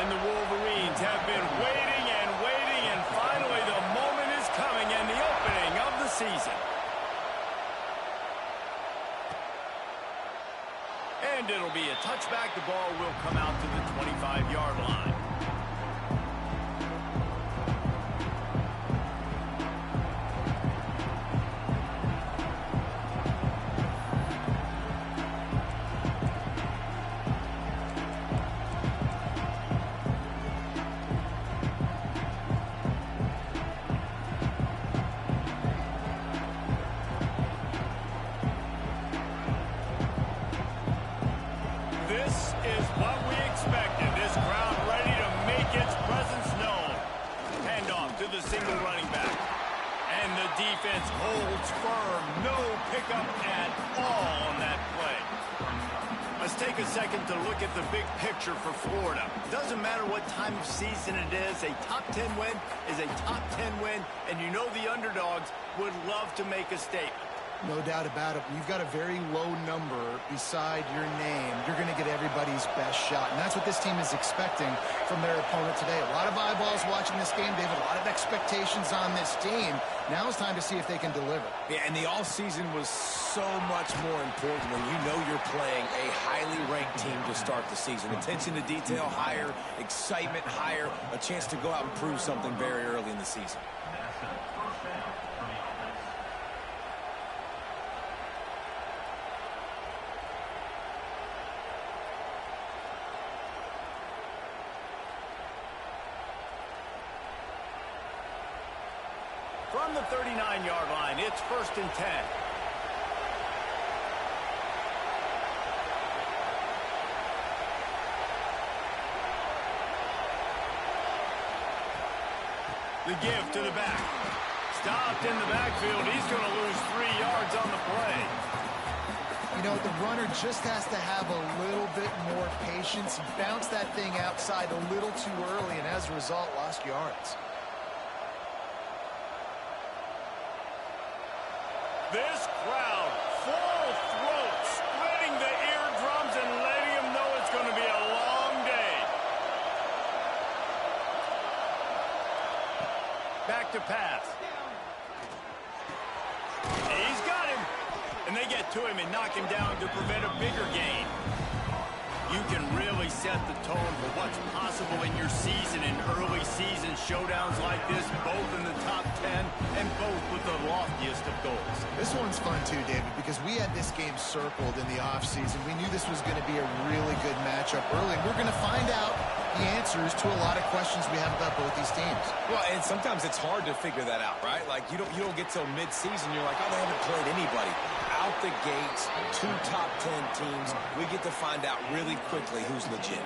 and the Wolverines have been waiting and waiting, and finally the moment is coming and the opening of the season. And it'll be a touchback. The ball will come out to the 25-yard line. This is what we expected. This crowd ready to make its presence known. Handoff to the single running back. And the defense holds firm. No pickup at all on that play. Let's take a second to look at the big picture for Florida. Doesn't matter what time of season it is, a top 10 win is a top 10 win, and you know the underdogs would love to make a statement. No doubt about it. When you've got a very low number beside your name, you're going to get everybody's best shot. And that's what this team is expecting from their opponent today. A lot of eyeballs watching this game. They have a lot of expectations on this team. Now it's time to see if they can deliver. Yeah, and the all-season was so much more important when you know you're playing a highly ranked team to start the season. Attention to detail higher, excitement higher, a chance to go out and prove something very early in the season. From the 39-yard line, it's 1st and 10. The give to the back. Stopped in the backfield. He's going to lose 3 yards on the play. You know, the runner just has to have a little bit more patience. He bounced that thing outside a little too early, and as a result, lost yards. This crowd, full throat, splitting the eardrums and letting them know it's going to be a long day. Back to pass. He's got him. And they get to him and knock him down to prevent a bigger gain. You can really set the tone for what's possible in your season in early season showdowns like this, both in the top 10 and both with the loftiest of goals. This one's fun too, David, because we had this game circled in the offseason. We knew this was going to be a really good matchup early. We're going to find out the answers to a lot of questions we have about both these teams. Well, and sometimes it's hard to figure that out, right? Like, you don't get till mid-season, you're like, oh, they haven't played anybody. Out the gates, 2 top 10 teams, we get to find out really quickly who's legit.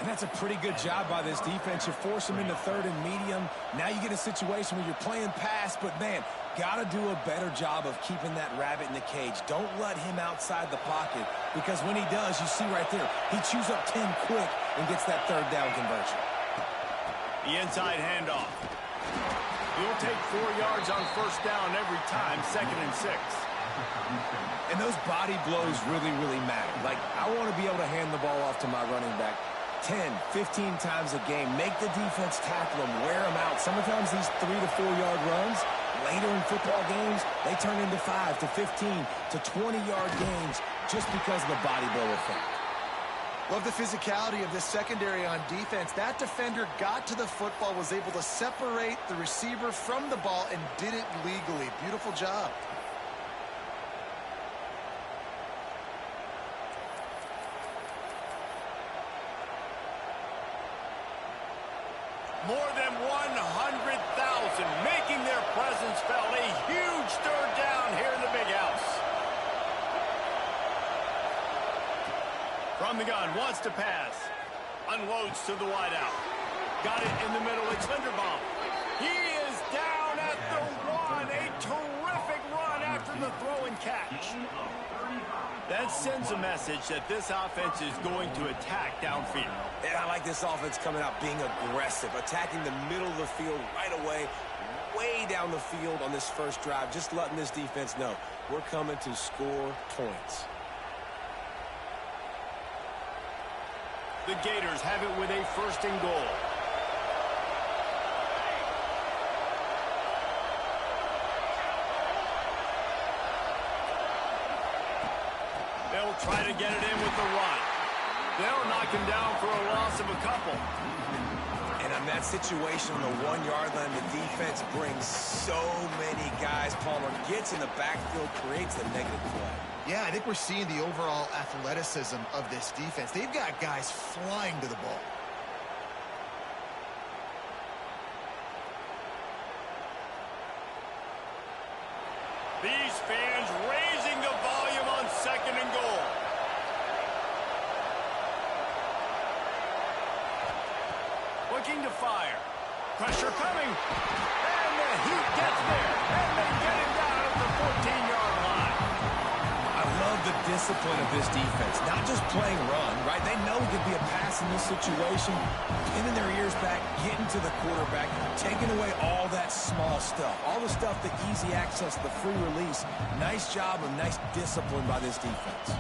And that's a pretty good job by this defense. You force them into 3rd and medium. Now you get a situation where you're playing pass, but, man, got to do a better job of keeping that rabbit in the cage. Don't let him outside the pocket, because when he does, you see right there, he chews up 10 quick and gets that 3rd down conversion. The inside handoff. He'll take 4 yards on 1st down every time, 2nd and 6. And those body blows really, really matter. Like, I want to be able to hand the ball off to my running back 10, 15 times a game. Make the defense tackle them, wear them out. Sometimes these 3 to 4 yard runs, later in football games, they turn into 5 to 15 to 20-yard gains just because of the body blow effect. Love the physicality of this secondary on defense. That defender got to the football, was able to separate the receiver from the ball, and did it legally. Beautiful job. More than 100,000 making their presence felt. A huge 3rd down here in the big house. From the gun, wants to pass. Unloads to the wideout. Got it in the middle. It's Linderbaum. He is down at the 1. A terrific run after the throw and catch. That sends a message that this offense is going to attack downfield. And I like this offense coming out being aggressive, attacking the middle of the field right away, way down the field on this first drive, just letting this defense know we're coming to score points. The Gators have it with a 1st and goal. They'll try to get it in with the run. They'll knock him down for a loss of a couple. And on that situation on the 1-yard line, the defense brings so many guys. Palmer gets in the backfield, creates the negative play. Yeah, I think we're seeing the overall athleticism of this defense. They've got guys flying to the ball. These fans raising the volume on 2nd and goal. Looking to fire. Pressure coming. And the Heat gets there. And they get him down at the 14-yard line. I love the discipline of this defense. Not just playing run, right? They know it could be a pass in this situation. Pinning their ears back, getting to the quarterback, taking away all that small stuff. All the stuff, the easy access, the free release. Nice job and nice discipline by this defense.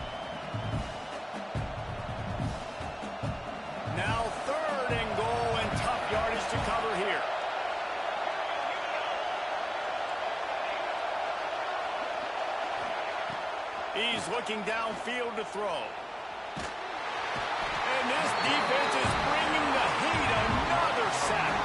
Now 3rd and goal and tough yardage to cover here. He's looking downfield to throw. And this defense is bringing the Heat another sack.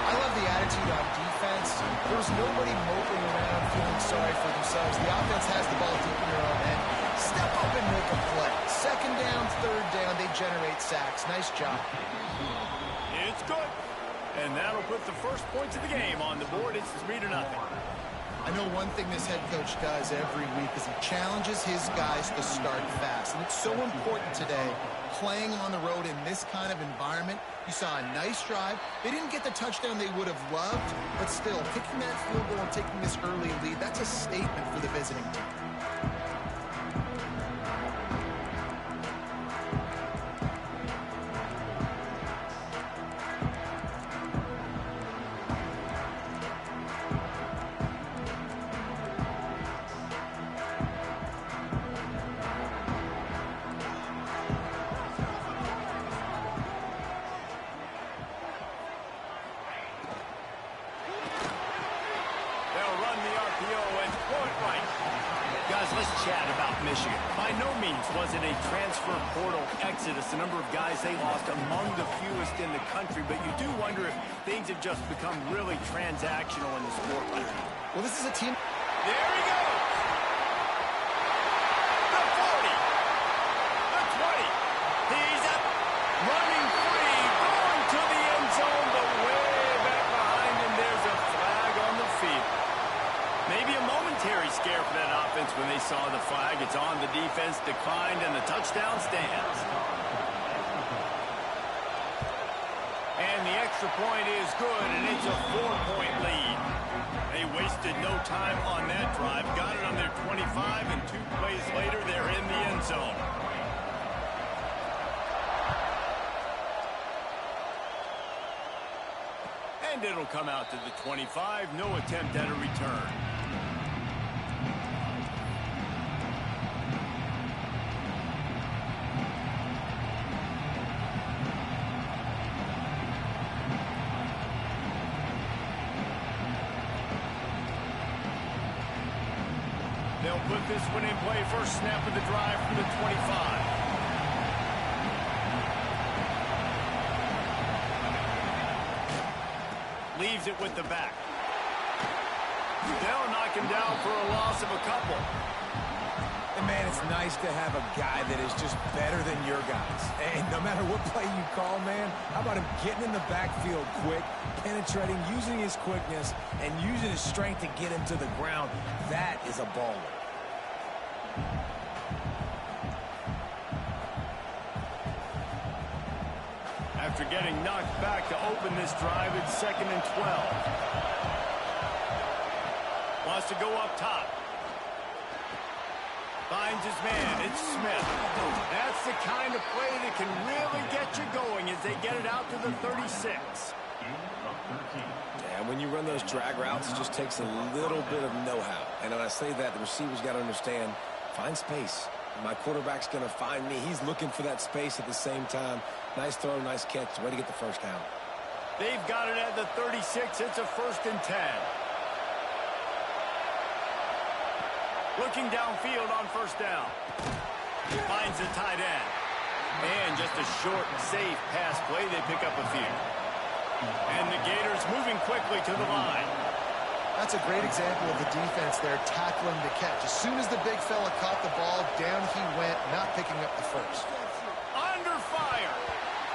I love the attitude on defense. There was nobody moping around feeling sorry for themselves. The offense has the ball deep in their own end. Step up and make a play. 2nd down, 3rd down, they generate sacks. Nice job. It's good. And that'll put the first points of the game on the board. It's 3-0. I know one thing this head coach does every week is he challenges his guys to start fast. And it's so important today, playing on the road in this kind of environment. You saw a nice drive. They didn't get the touchdown they would have loved, but still, kicking that field goal and taking this early lead, that's a statement for the visiting team. Chat about Michigan. By no means was it a transfer portal exodus. The number of guys they lost among the fewest in the country, but you do wonder if things have just become really transactional in the sport right now. Well, this is a team. There he goes. The 40. The 20. He's up. Running free. Going to the end zone, but way back behind him. There's a flag on the field. Maybe a momentary scare for that offense when they saw the flag. It's on, the defense declined, and the touchdown stands. And the extra point is good, and it's a 4-point lead. They wasted no time on that drive. Got it on their 25, and 2 plays later, they're in the end zone. And it'll come out to the 25. No attempt at a return. They'll put this one in play. First snap of the drive from the 25. Leaves it with the back. They'll knock him down for a loss of a couple. And, man, it's nice to have a guy that is just better than your guys. And no matter what play you call, man, how about him getting in the backfield quick, penetrating, using his quickness, and using his strength to get him to the ground. That is a baller. After getting knocked back to open this drive, it's 2nd and 12. Wants to go up top. Finds his man. It's Smith. That's the kind of play that can really get you going as they get it out to the 36. And when you run those drag routes, it just takes a little bit of know-how. And when I say that, the receivers got to understand, find space. My quarterback's going to find me. He's looking for that space at the same time. Nice throw, nice catch. Way to get the first down. They've got it at the 36. It's a 1st and 10. Looking downfield on 1st down. Finds the tight end. And just a short, safe pass play. They pick up a few. And the Gators moving quickly to the line. That's a great example of the defense there tackling the catch. As soon as the big fella caught the ball, down he went, not picking up the first. Under fire.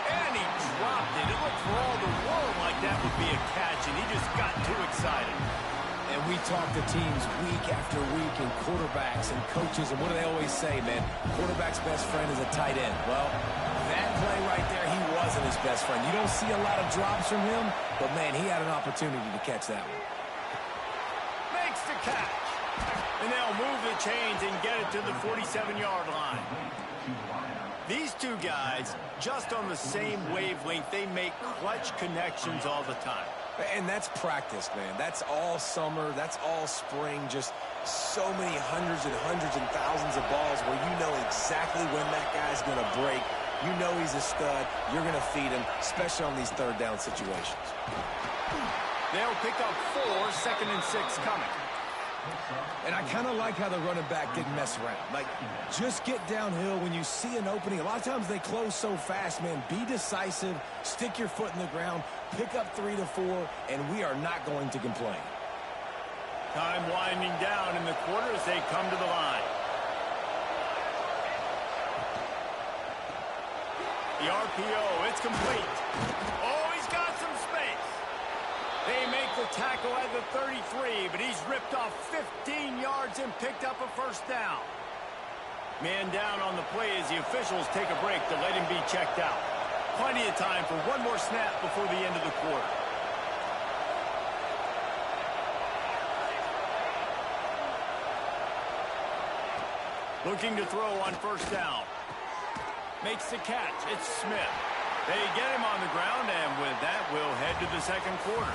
And he dropped it. It looked for all the world like that would be a catch, and he just got too excited. And we talk to teams week after week, and quarterbacks and coaches, and what do they always say, man? Quarterback's best friend is a tight end. Well, that play right there, he wasn't his best friend. You don't see a lot of drops from him, but, man, he had an opportunity to catch that one. Makes the catch. And they'll move the chains and get it to the 47-yard line. These two guys, just on the same wavelength, they make clutch connections all the time. And that's practice, man. That's all summer. That's all spring. Just so many hundreds and thousands of balls where you know exactly when that guy's going to break. You know he's a stud. You're going to feed him, especially on these 3rd down situations. They'll pick up 4, 2nd and 6 coming. And I kind of like how the running back didn't mess around. Like, just get downhill when you see an opening. A lot of times they close so fast, man. Be decisive, stick your foot in the ground, pick up 3 to 4, and we are not going to complain. Time winding down in the quarter as they come to the line. The RPO, it's complete. Oh, he's got some space. They make the tackle at the 33, but he's ripped off 15 yards and picked up a 1st down. Man down on the play as the officials take a break to let him be checked out. Plenty of time for one more snap before the end of the quarter. Looking to throw on 1st down. Makes the catch. It's Smith. They get him on the ground, and with that, we'll head to the 2nd quarter.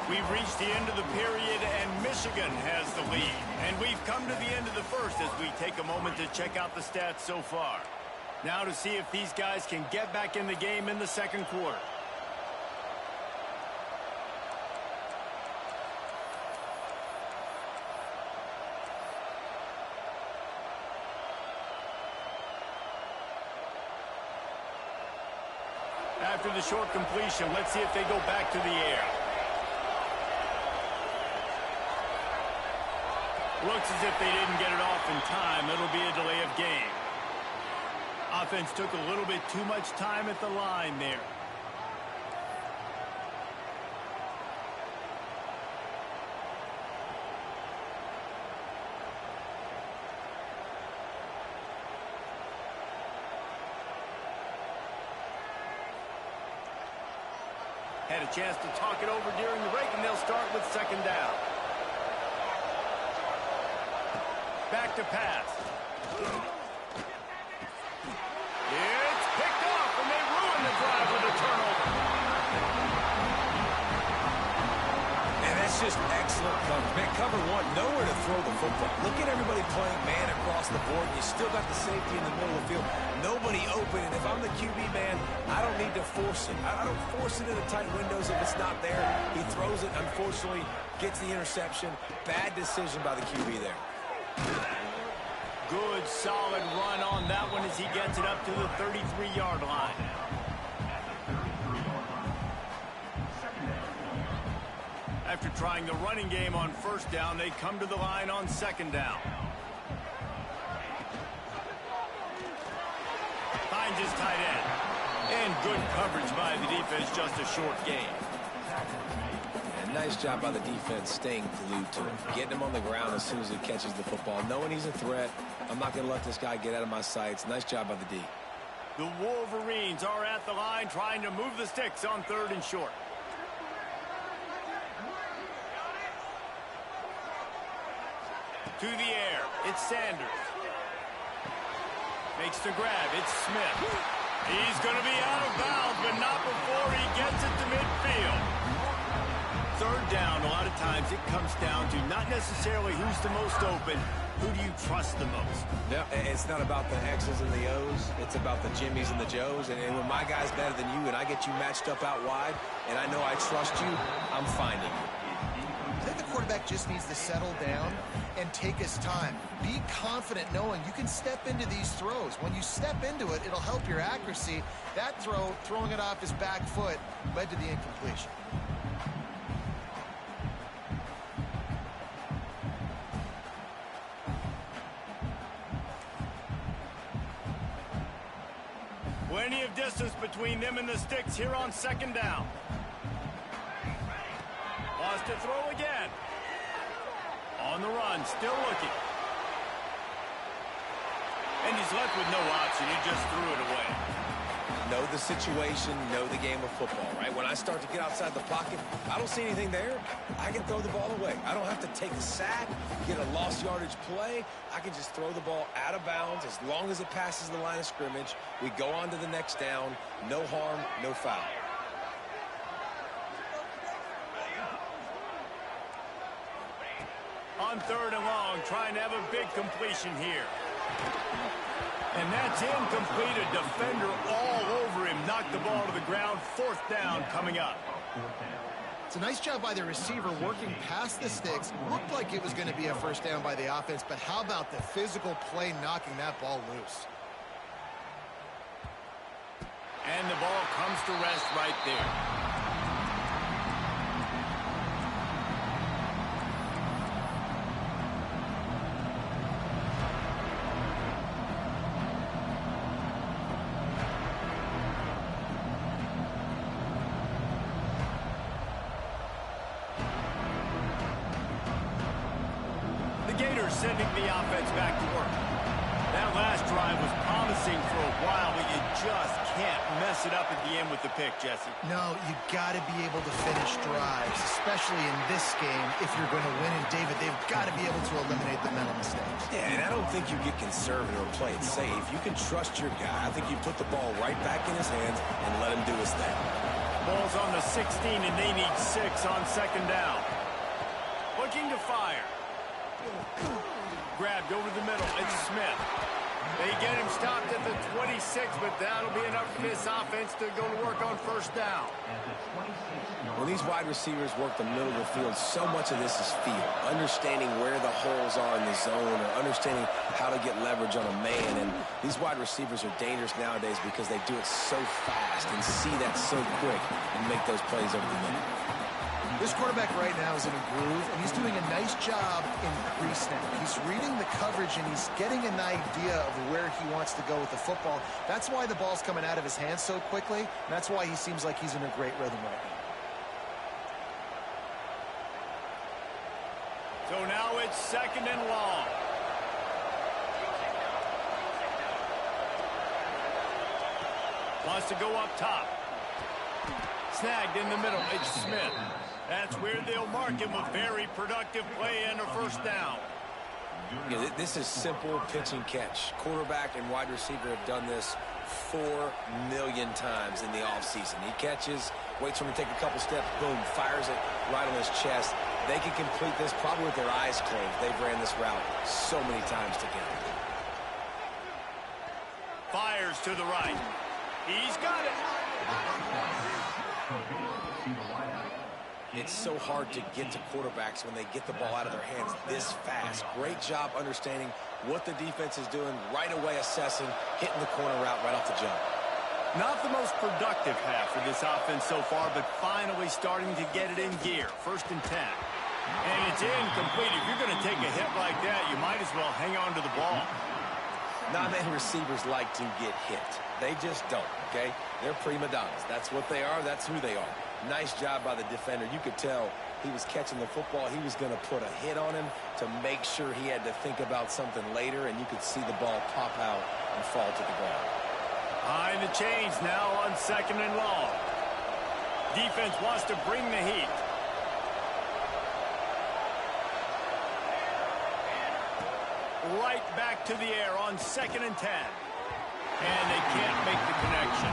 We've reached the end of the period, and Michigan has the lead. And we've come to the end of the 1st as we take a moment to check out the stats so far. Now to see if these guys can get back in the game in the 2nd quarter. After the short completion, let's see if they go back to the air. Looks as if they didn't get it off in time. It'll be a delay of game. Offense took a little bit too much time at the line there. Had a chance to talk it over during the break, and they'll start with 2nd down. Back to pass. It's picked off, and they ruin the drive with a turnover. And that's just excellent coverage. Man, cover 1, nowhere to throw the football. Look at everybody playing man across the board. You still got the safety in the middle of the field. Nobody open, and if I'm the QB, man, I don't need to force it. I don't force it into tight windows if it's not there. He throws it, unfortunately, gets the interception. Bad decision by the QB there. Good, solid run on that one as he gets it up to the 33-yard line. After trying the running game on 1st down, they come to the line on 2nd down. Finds his tight end. And good coverage by the defense, just a short gain. And nice job by the defense staying glued to him. Getting him on the ground as soon as he catches the football. Knowing he's a threat, I'm not going to let this guy get out of my sights. Nice job by the D. The Wolverines are at the line trying to move the sticks on 3rd and short. To the air, it's Sanders. Makes the grab, it's Smith. He's going to be out of bounds, but not before he gets it to midfield. third down, a lot of times it comes down to not necessarily who's the most open, who do you trust the most? No, it's not about the X's and the O's. It's about the Jimmys and the Joes. And when my guy's better than you and I get you matched up out wide and I know I trust you, I'm finding you. I think the quarterback just needs to settle down and take his time. Be confident knowing you can step into these throws. When you step into it, it'll help your accuracy. That throw, throwing it off his back foot, led to the incompletion. Plenty of distance between them and the sticks here on second down. Wants to throw again. On the run, still looking. And he's left with no option. He just threw it away. Know the situation, know the game of football, right? When I start to get outside the pocket, I don't see anything there. I can throw the ball away. I don't have to take a sack, get a lost yardage play. I can just throw the ball out of bounds as long as it passes the line of scrimmage. We go on to the next down. No harm, no foul. On third and long, trying to have a big completion here. And that's incomplete. A defender all over him. Knocked the ball to the ground. Fourth down coming up. It's a nice job by the receiver working past the sticks. Looked like it was going to be a first down by the offense, but how about the physical play knocking that ball loose? And the ball comes to rest right there. Gators sending the offense back to work. That last drive was promising for a while, but you just can't mess it up at the end with the pick, Jesse. No, you got to be able to finish drives, especially in this game if you're going to win. And David, they've got to be able to eliminate the mental mistakes. Yeah, and I don't think you get conservative or play it safe. You can trust your guy. I think you put the ball right back in his hands and let him do his thing. Ball's on the 16, and they need 6 on second down. Looking to fire. Grabbed over the middle. It's Smith. They get him stopped at the 26, but that'll be enough for this offense to go to work on first down. When these wide receivers work the middle of the field, so much of this is feel. Understanding where the holes are in the zone or understanding how to get leverage on a man. And these wide receivers are dangerous nowadays because they do it so fast and see that so quick and make those plays over the middle. This quarterback right now is in a groove, and he's doing a nice job in pre-snap. He's reading the coverage, and he's getting an idea of where he wants to go with the football. That's why the ball's coming out of his hands so quickly, and that's why he seems like he's in a great rhythm right now. So now it's second and long. Wants to go up top. Snagged in the middle. It's Smith. That's where they'll mark him. A very productive play and a first down. Yeah, this is simple pitch and catch. Quarterback and wide receiver have done this 4 million times in the offseason. He catches, waits for him to take a couple steps, boom, fires it right on his chest. They can complete this probably with their eyes closed. They've ran this route so many times together. Fires to the right. He's got it. It's so hard to get to quarterbacks when they get the ball out of their hands this fast. Great job understanding what the defense is doing, right away assessing, hitting the corner route right off the jump. Not the most productive half for this offense so far, but finally starting to get it in gear. First and 10. And it's incomplete. If you're going to take a hit like that, you might as well hang on to the ball. Not many receivers like to get hit. They just don't, okay? They're prima donnas. That's what they are. That's who they are. Nice job by the defender. You could tell he was catching the football. He was going to put a hit on him to make sure he had to think about something later, and you could see the ball pop out and fall to the ground. Behind the chains now on second and long. Defense wants to bring the heat. Right back to the air on second and 10. And they can't make the connection.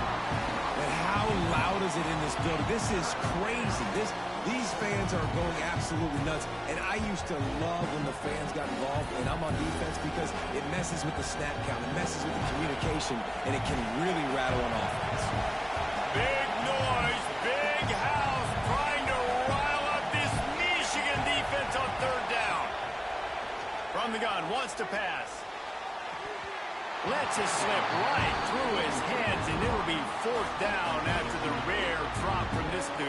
And how loud is it in this building? This is crazy. These fans are going absolutely nuts. And I used to love when the fans got involved, and I'm on defense because it messes with the snap count, it messes with the communication, and it can really rattle an offense. Big noise, big house trying to rile up this Michigan defense on third down. From the gun, wants to pass. Lets it slip right through his hands, and it'll be fourth down after the rare drop from this dude.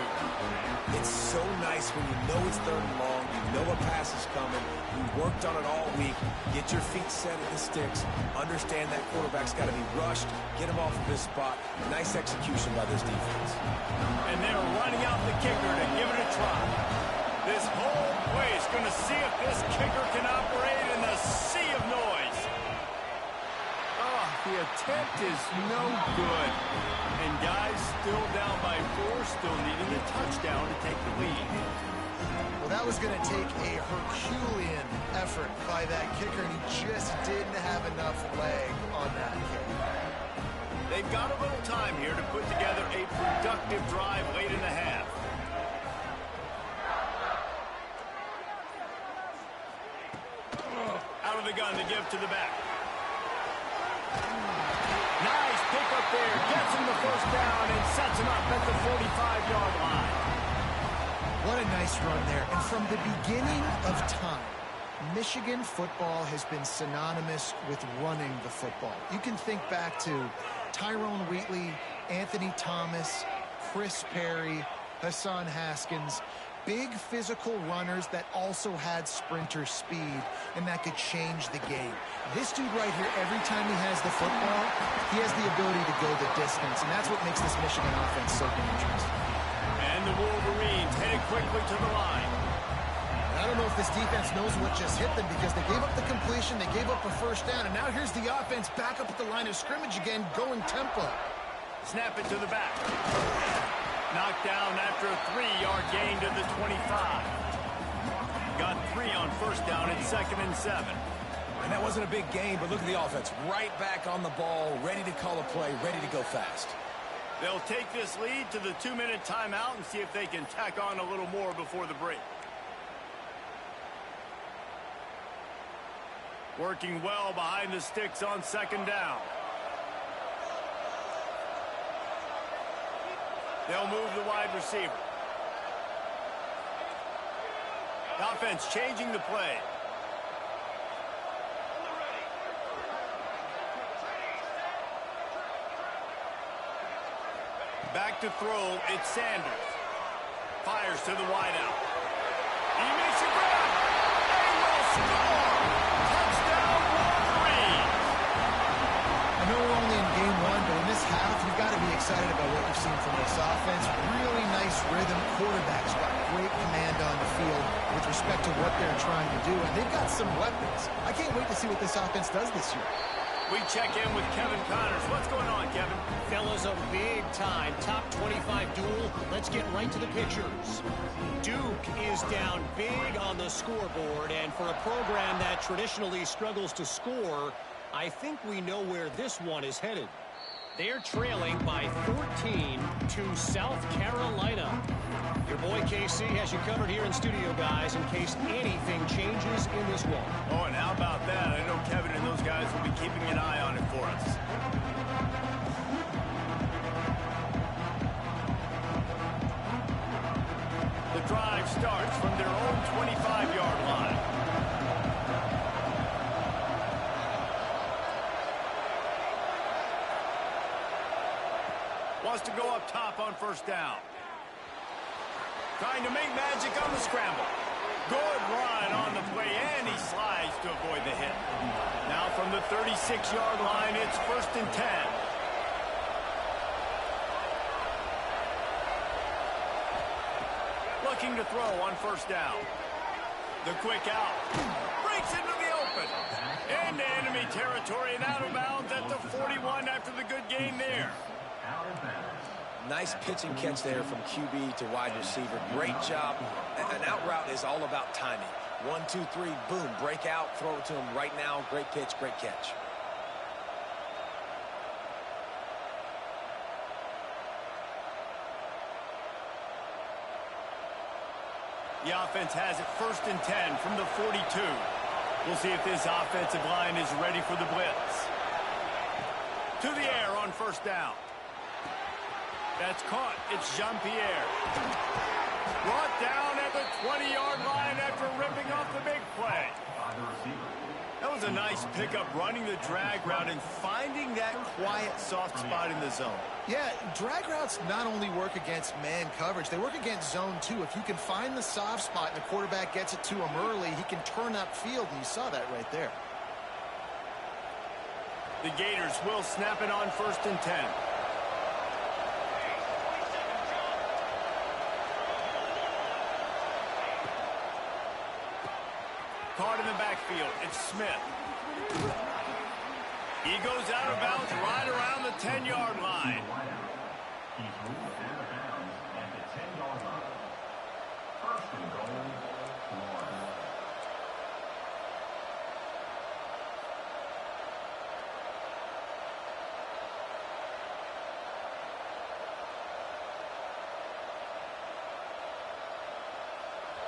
It's so nice when you know it's third and long, you know a pass is coming, you worked on it all week, get your feet set at the sticks, understand that quarterback's got to be rushed, get him off of his spot. Nice execution by this defense. And they're running out the kicker to give it a try. This whole place going to see if this kicker can operate in the sea of noise. The attempt is no good. And guys still down by 4, still needing a touchdown to take the lead. Well, that was going to take a Herculean effort by that kicker, and he just didn't have enough leg on that kick. They've got a little time here to put together a productive drive late in the half. Out of the gun to give to the back. Nice pick up there. Gets him the first down and sets him up at the 45-yard line. What a nice run there. And from the beginning of time, Michigan football has been synonymous with running the football. You can think back to Tyrone Wheatley, Anthony Thomas, Chris Perry, Hassan Haskins. Big physical runners that also had sprinter speed and that could change the game. This dude right here, every time he has the football, he has the ability to go the distance, and that's what makes this Michigan offense so dangerous. And the Wolverines headed quickly to the line. I don't know if this defense knows what just hit them because they gave up the completion, they gave up a first down, and now here's the offense back up at the line of scrimmage again, going tempo. Snap it to the back. Knocked down after a 3-yard gain to the 25. Got 3 on first down and 2nd and 7. And that wasn't a big gain, but look at the offense. Right back on the ball, ready to call a play, ready to go fast. They'll take this lead to the 2-minute timeout and see if they can tack on a little more before the break. Working well behind the sticks on 2nd down. They'll move the wide receiver. The offense changing the play. Back to throw, it's Sanders. Fires to the wideout. He makes a grab. They will score! Touchdown, Wolverines! I know we're only in game 1, but in this half, you've got to be excited about what you've seen from this offense. Really nice rhythm. Quarterbacks got great command on the field with respect to what they're trying to do, and they've got some weapons. I can't wait to see what this offense does this year. We check in with Kevin Connors. What's going on, Kevin? Fellas, a big-time top 25 duel. Let's get right to the pictures. Duke is down big on the scoreboard, and for a program that traditionally struggles to score, I think we know where this one is headed. They're trailing by 14 to South Carolina. Your boy KC has you covered here in studio, guys, in case anything changes in this one. Oh, and how about that? I know Kevin and those guys will be keeping an eye on it for us. The drive starts from their own 25-yard line. Wants to go up top on first down. Trying to make magic on the scramble. Good run on the play, and he slides to avoid the hit. Now from the 36-yard line, it's 1st and 10. Looking to throw on first down. The quick out. Breaks into the open. Into enemy territory and out of bounds at the 41 after the good gain there. Nice pitch and catch there from QB to wide receiver. Great job. An out route is all about timing. 1, 2, 3, boom, break out, throw it to him right now. Great pitch, great catch. The offense has it 1st and 10 from the 42. We'll see if this offensive line is ready for the blitz. To the air on 1st down. That's caught. It's Jean-Pierre. Brought down at the 20-yard line after ripping off the big play. That was a nice pickup, running the drag route and finding that quiet, soft spot in the zone. Yeah, drag routes not only work against man coverage, they work against zone too. If you can find the soft spot and the quarterback gets it to him early, he can turn upfield, and you saw that right there. The Gators will snap it on 1st and 10. Caught in the backfield. It's Smith. He goes out of bounds right around the 10-yard line. He's moved out of bounds at the 10-yard line. 1st and goal, Florida.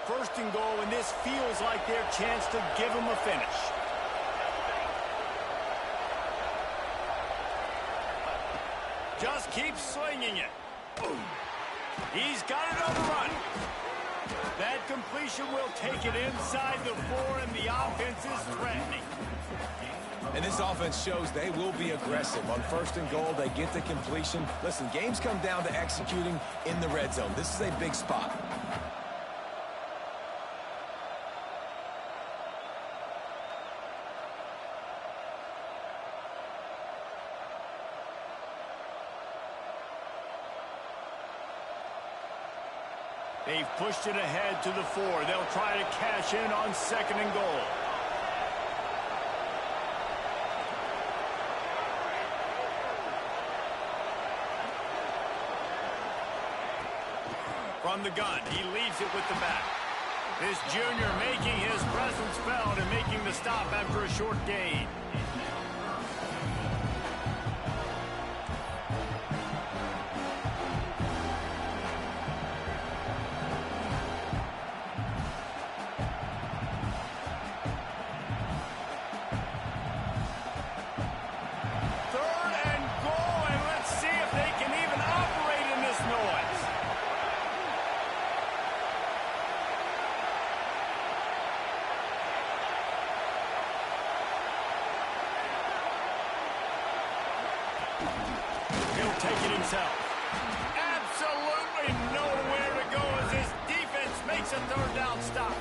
First and goal, and this feels like their chance to give them a finish. Just keep slinging it. He's got it on the run. That completion will take it inside the 4, and the offense is threatening. And this offense shows they will be aggressive. On 1st and goal, they get the completion. Listen, games come down to executing in the red zone. This is a big spot. They've pushed it ahead to the 4. They'll try to cash in on 2nd and goal. From the gun, he leaves it with the back. This junior making his presence felt and making the stop after a short gain. Take it himself. Absolutely nowhere to go as his defense makes a 3rd down stop.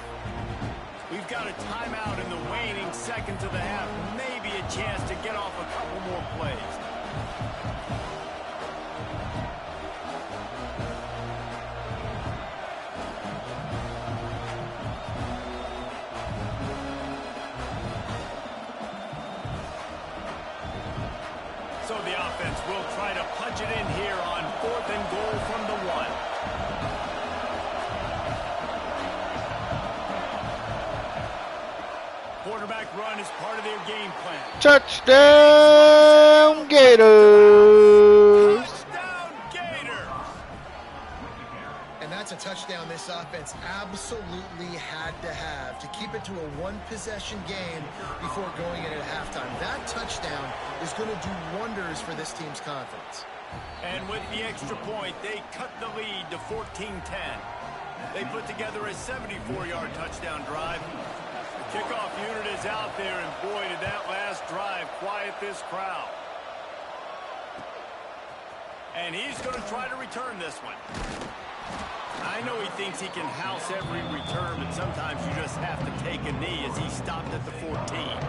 We've got a timeout in the waning seconds of the half. Maybe a chance to get off a couple more plays. So the offense will try to punch it in here on 4th and goal from the 1. Quarterback run is part of their game plan. Touchdown, Gators! Touchdown, Gators! And that's a touchdown this offense absolutely had to have to keep it to a 1-possession game before going in at halftime. That touchdown is going to do wonders for this team's confidence. And with the extra point, they cut the lead to 14-10. They put together a 74-yard touchdown drive. The kickoff unit is out there, and boy, did that last drive quiet this crowd. And he's going to try to return this one. I know he thinks he can house every return, but sometimes you just have to take a knee as he stopped at the 14.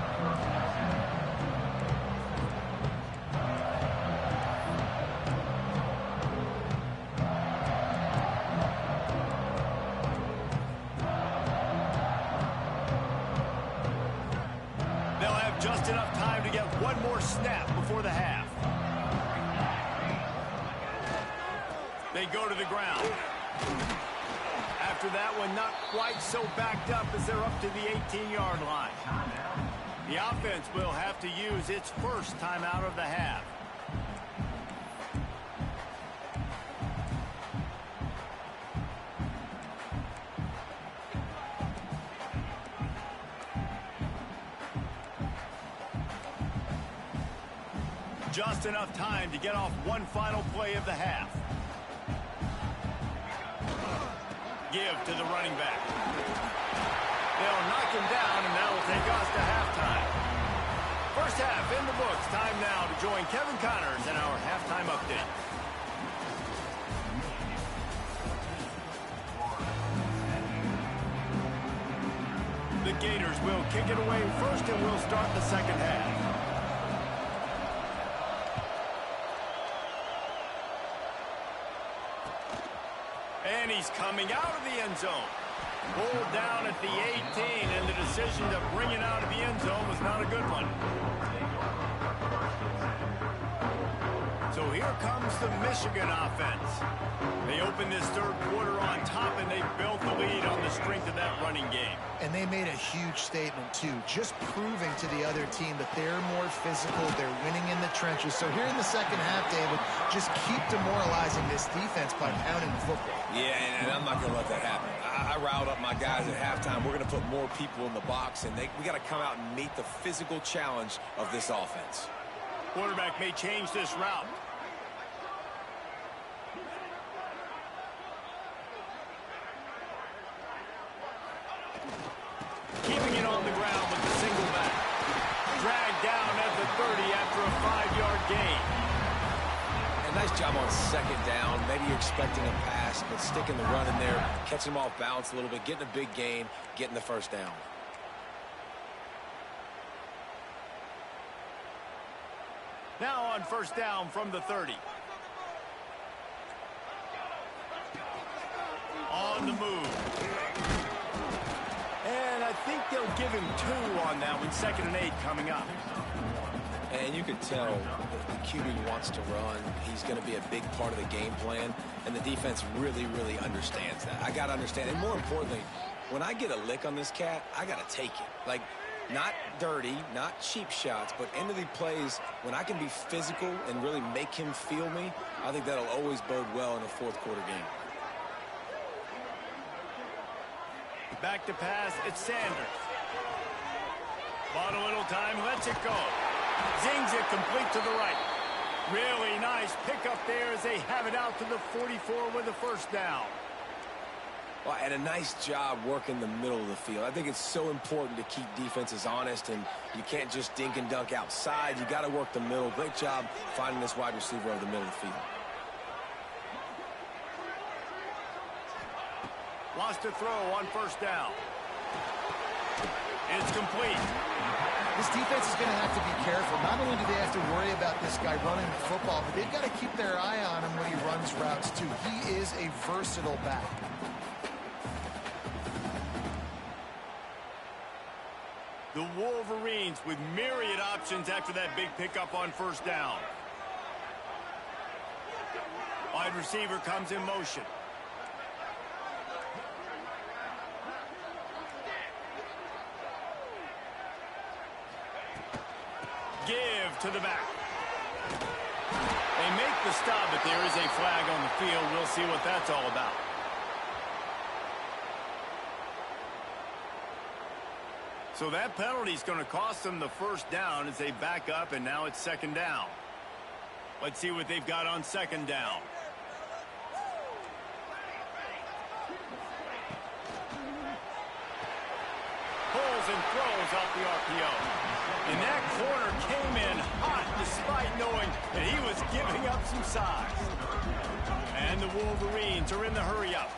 Just enough time to get one more snap before the half. They go to the ground. After that one, not quite so backed up as they're up to the 18-yard line. The offense will have to use its first timeout of the half. Just enough time to get off one final play of the half. Give to the running back. They'll knock him down, and that will take us to halftime. First half in the books. Time now to join Kevin Connors in our halftime update. The Gators will kick it away first, and we'll start the second half. And he's coming out of the end zone. Pulled down at the 18, and the decision to bring it out of the end zone was not a good one. So here comes the Michigan offense. They open this third quarter on top, and they built the lead on the strength of that running game. And they made a huge statement, too, just proving to the other team that they're more physical, they're winning in the trenches. So here in the second half, David, just keep demoralizing this defense by pounding the football. Yeah, and I'm not going to let that happen. I riled up my guys at halftime. We're going to put more people in the box, and we got to come out and meet the physical challenge of this offense. Quarterback may change this route. Keeping it on the ground with the single back. Dragged down at the 30 after a 5-yard gain. A nice job on second down. Maybe you're expecting a pass, but sticking the run in there, catching them off balance a little bit, getting a big gain, getting the first down. Now on first down from the 30. On the move. And I think they'll give him 2 on that one. 2nd and 8 coming up. And you can tell the QB wants to run. He's going to be a big part of the game plan, and the defense really, really understands that. I got to understand, and more importantly, when I get a lick on this cat, I got to take it. Like, not dirty, not cheap shots, but end of the plays, when I can be physical and really make him feel me, I think that'll always bode well in a fourth quarter game. Back to pass, it's Sanders. Bought a little time, lets it go. Zings it complete to the right. Really nice pickup there as they have it out to the 44 with a first down. Well, and a nice job working the middle of the field. I think it's so important to keep defenses honest, and you can't just dink and dunk outside. You got to work the middle. Great job finding this wide receiver over the middle of the field. Lost a throw on first down. It's complete. This defense is going to have to be careful. Not only do they have to worry about this guy running the football, but they've got to keep their eye on him when he runs routes, too. He is a versatile back. The Wolverines with myriad options after that big pickup on first down. Wide receiver comes in motion. Give to the back. They make the stop, but there is a flag on the field. We'll see what that's all about. So that penalty is going to cost them the first down as they back up, and now it's second down. Let's see what they've got on second down. Pulls and throws off the RPO. And that corner came in hot despite knowing that he was giving up some size. And the Wolverines are in the hurry-up.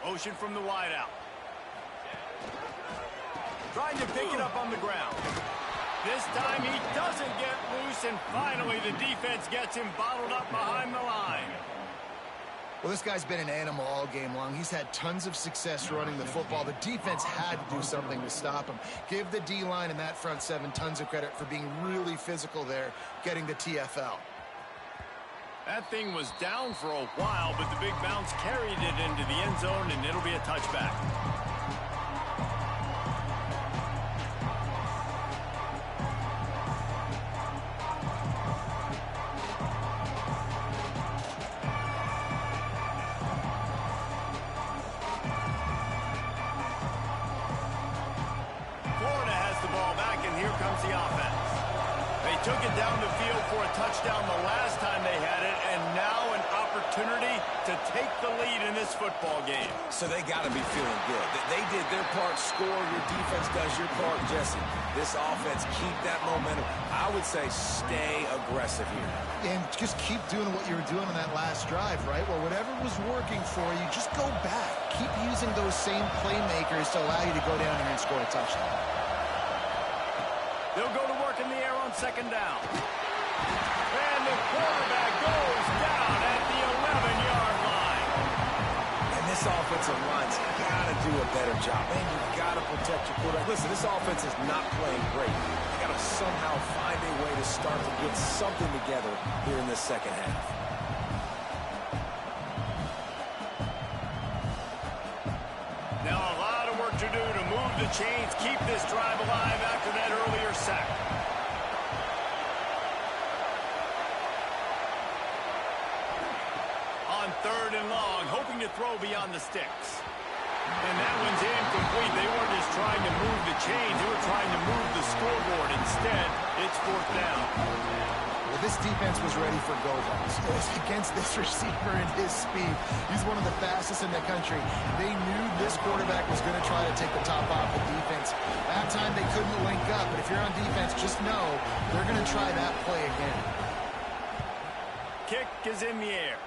Motion from the wideout. Trying to pick it up on the ground. This time he doesn't get loose, and finally the defense gets him bottled up behind the line. Well, this guy's been an animal all game long. He's had tons of success running the football. The defense had to do something to stop him. Give the D-line and that front seven tons of credit for being really physical there, getting the TFL. That thing was down for a while, but the big bounce carried it into the end zone, and it'll be a touchback. the offense. They took it down the field for a touchdown the last time they had it, and now an opportunity to take the lead in this football game. So they got to be feeling good. They did their part, score. Your defense does your part, Jesse. This offense, keep that momentum. I would say stay aggressive here. And just keep doing what you were doing on that last drive, right? Well, whatever was working for you, just go back. Keep using those same playmakers to allow you to go down here and score a touchdown. They'll go to work in the air on second down. And the quarterback goes down at the 11-yard line. And this offensive line's got to do a better job. Man, you've got to protect your quarterback. Listen, this offense is not playing great. They got to somehow find a way to start to get something together here in this second half. Now a lot of work to do to move the chains, keep this drive alive after that earlier sack. On third and long, hoping to throw beyond the sticks. And that one's incomplete. They weren't just trying to move the chains, they were trying to move the scoreboard. Instead, it's fourth down. Well, this defense was ready for go-balls. Against this receiver and his speed, he's one of the fastest in the country. They knew this quarterback was going to try to take the top off the defense. That time they couldn't link up, but if you're on defense, just know they're going to try that play again. Kick is in the air.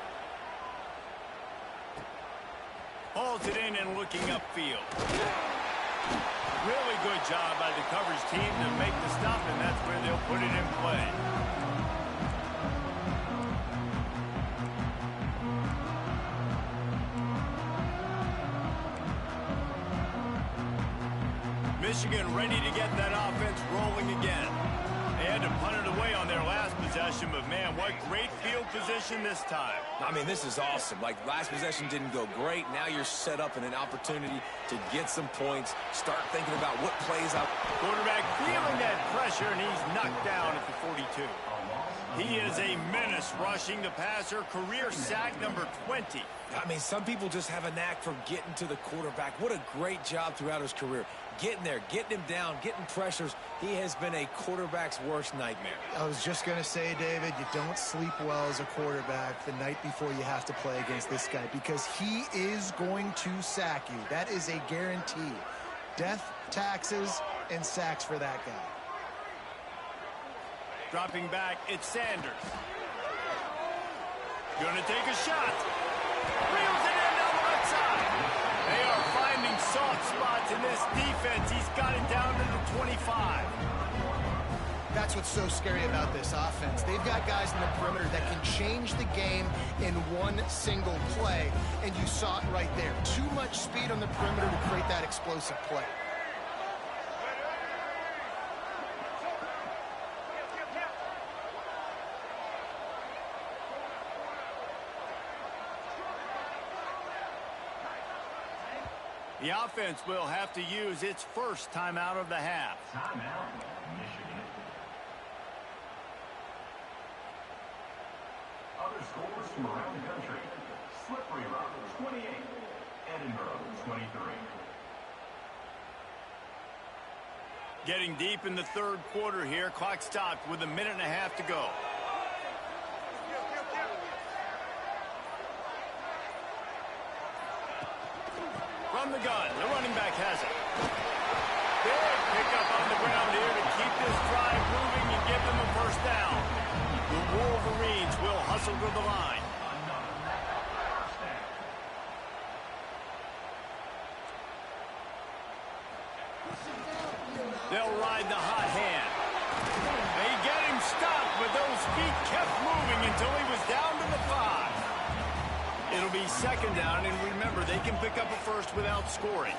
Hauls it in and looking upfield. Really good job by the coverage team to make the stop, and that's where they'll put it in play. Michigan ready to get that offense rolling again. They had to punt it away on their last possession, but man, what great field position this time. I mean, this is awesome. Like, last possession didn't go great. Now you're set up in an opportunity to get some points, start thinking about what plays out. Quarterback feeling that pressure, and he's knocked down at the 42. He is a menace rushing the passer, career sack number 20. I mean, some people just have a knack for getting to the quarterback. What a great job throughout his career. Getting there, getting him down, getting pressures. He has been a quarterback's worst nightmare. I was just going to say, David, you don't sleep well as a quarterback the night before you have to play against this guy because he is going to sack you. That is a guarantee. Death, taxes, and sacks for that guy. Dropping back, it's Sanders. Gonna take a shot. Reels it in down the right side. They are finding soft spots in this defense. He's got it down to the 25. That's what's so scary about this offense. They've got guys in the perimeter that can change the game in one single play, and you saw it right there. Too much speed on the perimeter to create that explosive play. The offense will have to use its first timeout of the half. Timeout, Michigan. Other scores from around the country. Slippery Rock, 28. Edinburgh, 23. Getting deep in the third quarter here. Clock stopped with 1.5 minutes to go. From the gun, the running back has it. Big pickup on the ground here to keep this drive moving and give them a first down. The Wolverines will hustle to the line. They'll ride the hot hand. They get him stopped, but those feet kept moving until he was down to the 5. It'll be second down, and remember, they can pick up a first without scoring.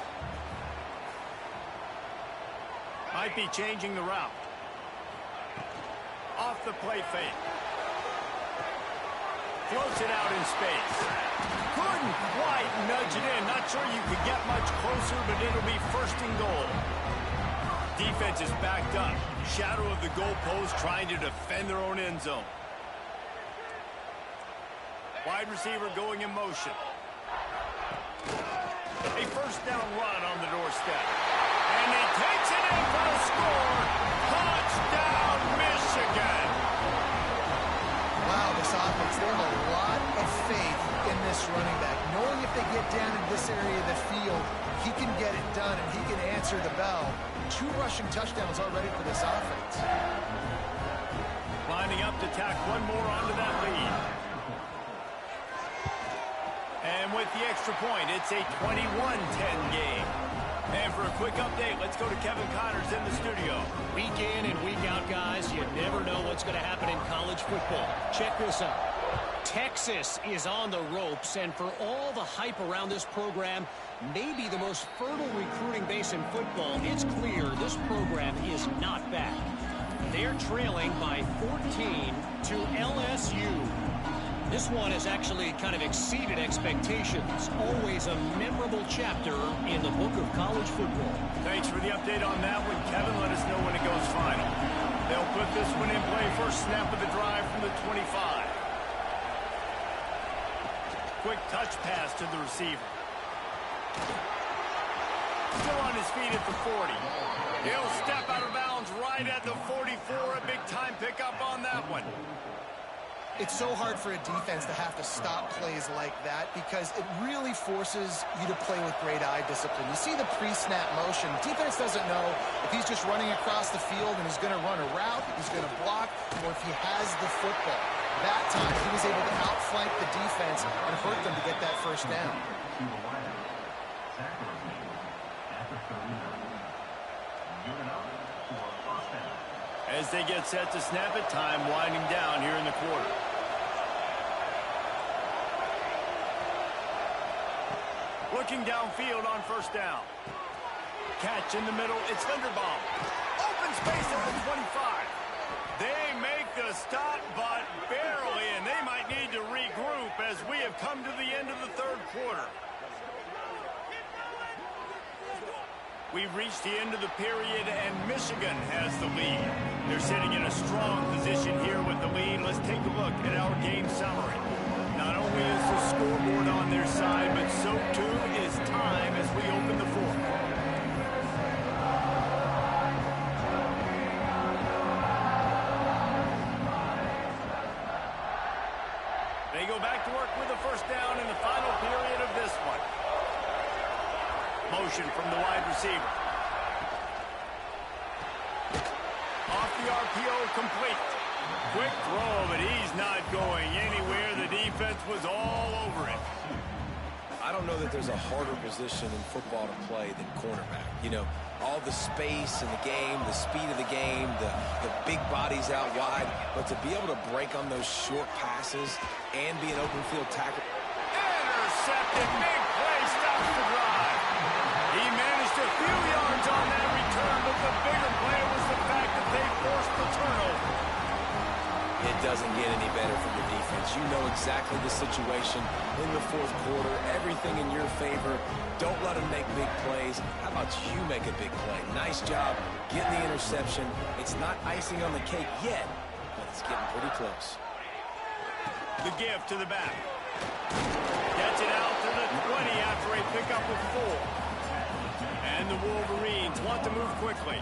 Might be changing the route. Off the play fake. Floats it out in space. Couldn't quite nudge it in. Not sure you could get much closer, but it'll be first and goal. Defense is backed up. Shadow of the goalpost trying to defend their own end zone. Wide receiver going in motion. A first down run on the doorstep. And he takes it in for the score. Caught field, he can get it done, and he can answer the bell. 2 rushing touchdowns already for this offense. Lining up to tack one more onto that lead. And with the extra point, it's a 21-10 game. And for a quick update, let's go to Kevin Connors in the studio. Week in and week out, guys, you never know what's going to happen in college football. Check this out. Texas is on the ropes, and for all the hype around this program, maybe the most fertile recruiting base in football, it's clear this program is not back. They're trailing by 14 to LSU. This one has actually kind of exceeded expectations. Always a memorable chapter in the book of college football. Thanks for the update on that one, Kevin. Let us know when it goes final. They'll put this one in play. First snap of the drive from the 25. Quick touch pass to the receiver. Still on his feet at the 40. He'll step out of bounds right at the 44. A big-time pickup on that one. It's so hard for a defense to have to stop plays like that because it really forces you to play with great eye discipline. You see the pre-snap motion. Defense doesn't know if he's just running across the field and he's going to run a route, he's going to block, or if he has the football. That time, he was able to outflank the defense and hurt them to get that first down. As they get set to snap it, time winding down here in the quarter. Looking downfield on first down. Catch in the middle. It's Linderbaum. Open space at the 25. They make the stop, but barely, and they might need to regroup as we have come to the end of the third quarter. We've reached the end of the period, and Michigan has the lead. They're sitting in a strong position here with the lead. Let's take a look at our game summary. Not only is the scoreboard on their side, but so too is time as we open the fourth. They go back to work with a first down in the final period of this one. Motion from the wide receiver. Off the RPO, complete. Quick throw, but he's not going anywhere. The defense was all over it. I don't know that there's a harder position in football to play than cornerback. You know, all the space in the game, the speed of the game, the big bodies out wide. But to be able to break on those short passes and be an open field tackle. Intercepted. Big play stops the drive. He managed a few yards on that return, but the bigger play was the fact that they forced the turnover. It doesn't get any better for the defense. You know exactly the situation in the fourth quarter. Everything in your favor. Don't let them make big plays. How about you make a big play? Nice job getting the interception. It's not icing on the cake yet, but it's getting pretty close. The give to the back. Gets it out to the 20 after a pickup of 4. And the Wolverines want to move quickly.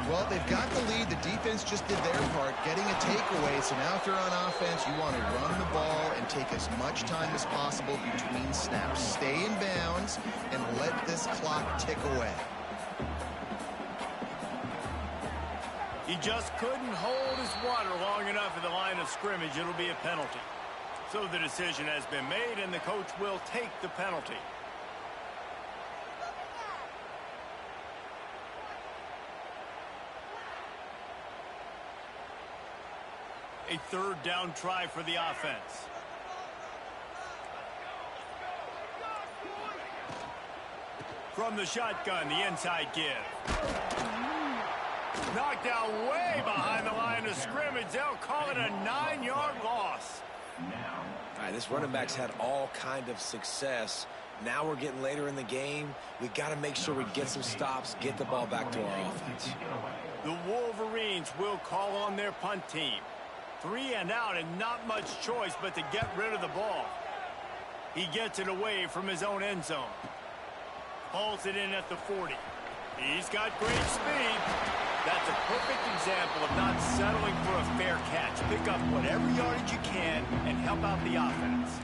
Well, they've got the lead. The defense just did their part, getting a takeaway. So now if you're on offense, you want to run the ball and take as much time as possible between snaps. Stay in bounds and let this clock tick away. He just couldn't hold his water long enough at the line of scrimmage. It'll be a penalty. So the decision has been made, and the coach will take the penalty. A third down try for the offense. From the shotgun, the inside give. Knocked out way behind the line of scrimmage. They'll call it a 9-yard loss. All right, this running back's had all kind of success. Now we're getting later in the game. We got to make sure we get some stops, get the ball back to our offense. The Wolverines will call on their punt team. 3 and out and not much choice but to get rid of the ball. He gets it away from his own end zone. Hauls it in at the 40. He's got great speed. That's a perfect example of not settling for a fair catch. Pick up whatever yardage you can and help out the offense.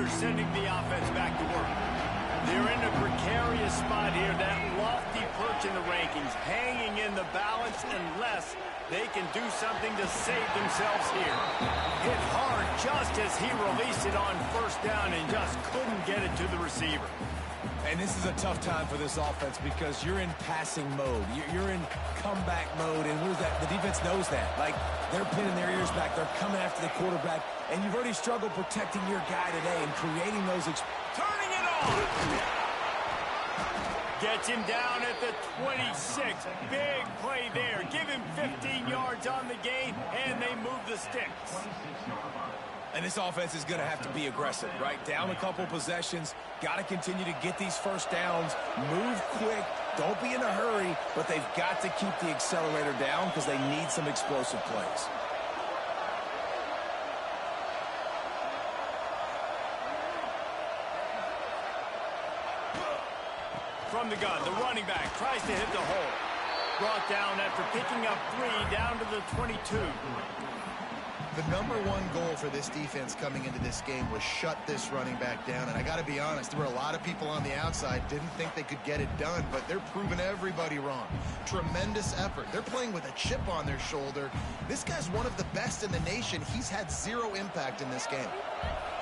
Gators sending the offense back to work. They're in a precarious spot here, that lofty perch in the rankings, hanging in the balance unless they can do something to save themselves here. Hit hard just as he released it on first down and just couldn't get it to the receiver. And this is a tough time for this offense because you're in passing mode. You're in comeback mode, and the defense knows that. Like, they're pinning their ears back. They're coming after the quarterback, and you've already struggled protecting your guy today and creating those... Turning it on! Gets him down at the 26. Big play there. Give him 15 yards on the gain, and they move the sticks. And this offense is going to have to be aggressive, right? Down a couple possessions. Got to continue to get these first downs. Move quick. Don't be in a hurry, but they've got to keep the accelerator down because they need some explosive plays. From the gun, the running back tries to hit the hole. Brought down after picking up 3 down to the 22. The #1 goal for this defense coming into this game was shut this running back down. And I got to be honest, there were a lot of people on the outside didn't think they could get it done, but they're proving everybody wrong. Tremendous effort. They're playing with a chip on their shoulder. This guy's one of the best in the nation. He's had 0 impact in this game.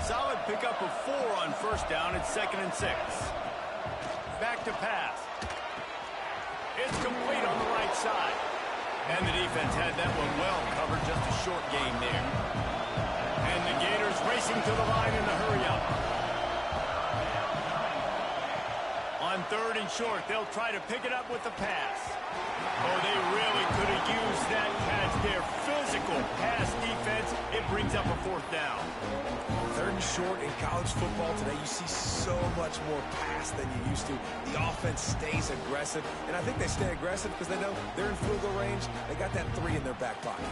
Solid pickup of 4 on first down at 2nd and 6. Back to pass. It's complete on the right side. And the defense had that one well covered, just a short gain there. And the Gators racing to the line in the hurry-up. On 3rd and short, they'll try to pick it up with the pass. Oh, they really could have used that catch there. Physical pass defense. It brings up a 4th down. 3rd and short in college football today, you see so much more pass than you used to. The offense stays aggressive, and I think they stay aggressive because they know they're in field goal range. They got that 3 in their back pocket.